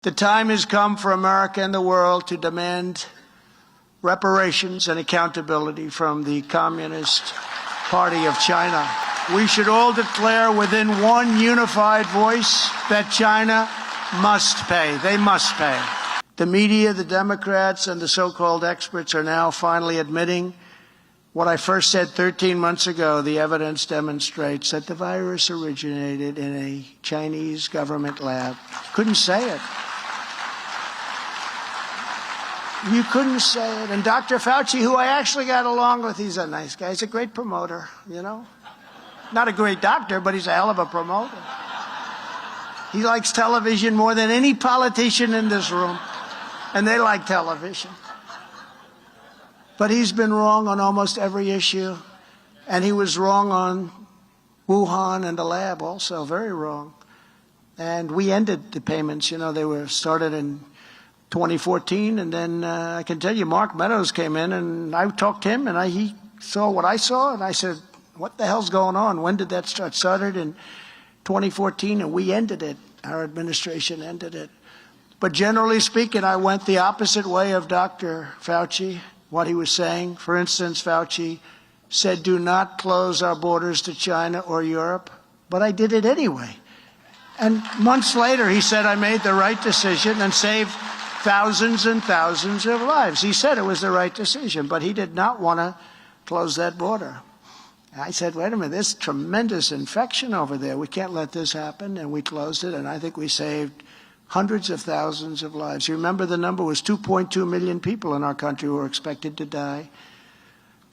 The time has come for America and the world to demand reparations and accountability from the Communist Party of China. We should all declare within one unified voice that China must pay. They must pay. The media, the Democrats, and the so-called experts are now finally admitting what I first said 13 months ago. The evidence demonstrates that the virus originated in a Chinese government lab. Couldn't say it. You couldn't say it. And Dr. Fauci, who I actually got along with, he's a nice guy. He's a great promoter, you know. Not a great doctor, but he's a hell of a promoter. He likes television more than any politician in this room. And they like television. But he's been wrong on almost every issue. And he was wrong on Wuhan and the lab also, very wrong. And we ended the payments. You know, they were started in 2014, and then I can tell you, Mark Meadows came in, and I talked to him, and he saw what I saw, and I said, what the hell's going on? When did that start? Started in 2014, and we ended it. Our administration ended it. But generally speaking, I went the opposite way of Dr. Fauci, what he was saying. For instance, Fauci said, do not close our borders to China or Europe, but I did it anyway. And months later, he said I made the right decision and saved thousands and thousands of lives. He said it was the right decision, but he did not want to close that border. I said, wait a minute, there's tremendous infection over there. We can't let this happen, and we closed it, and I think we saved hundreds of thousands of lives. You remember the number was 2.2 million people in our country who were expected to die.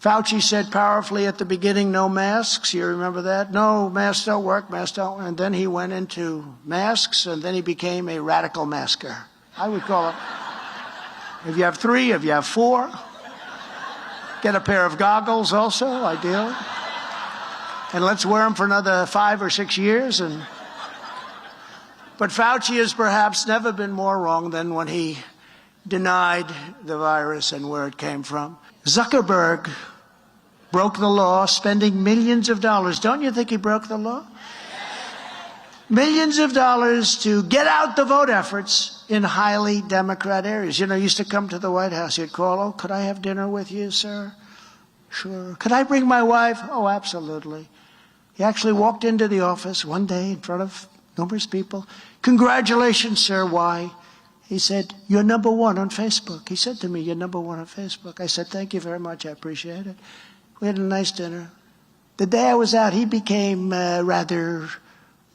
Fauci said powerfully at the beginning, no masks. You remember that? No, masks don't work, masks don't work. And then he went into masks, and then he became a radical masker. I would call it, if you have 3, if you have 4, get a pair of goggles also, ideally. And let's wear them for another 5 or 6 years. But Fauci has perhaps never been more wrong than when he denied the virus and where it came from. Zuckerberg broke the law, spending millions of dollars. Don't you think he broke the law? Millions of dollars to get out the vote efforts in highly Democrat areas. You know, he used to come to the White House. He'd call, oh, could I have dinner with you, sir? Sure. Could I bring my wife? Oh, absolutely. He actually walked into the office one day in front of numerous people. Congratulations, sir. Why? He said, you're number 1 on Facebook. He said to me, you're number 1 on Facebook. I said, thank you very much. I appreciate it. We had a nice dinner. The day I was out, he became rather,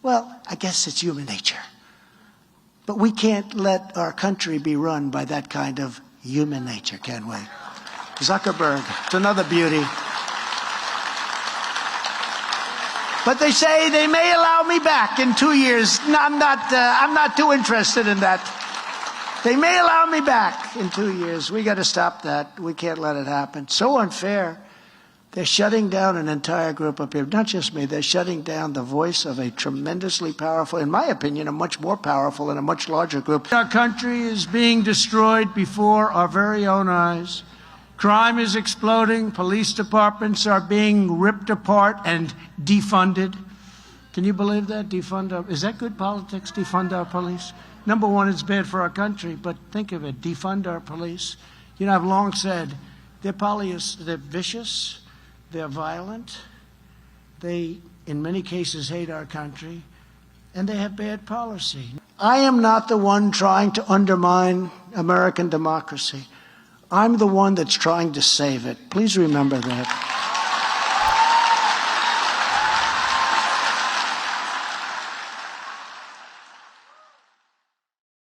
well, I guess it's human nature. But we can't let our country be run by that kind of human nature, can we? Zuckerberg, it's another beauty. But they say they may allow me back in 2 years. No, I'm not too interested in that. They may allow me back in 2 years. We got to stop that. We can't let it happen. So unfair. They're shutting down an entire group of people. Not just me. They're shutting down the voice of a tremendously powerful, in my opinion, a much more powerful and a much larger group. Our country is being destroyed before our very own eyes. Crime is exploding. Police departments are being ripped apart and defunded. Can you believe that? Is that good politics, defund our police? Number one, it's bad for our country, but think of it, defund our police. You know, I've long said they're vicious, they're violent, they, in many cases, hate our country, and they have bad policy. I am not the one trying to undermine American democracy. I'm the one that's trying to save it. Please remember that.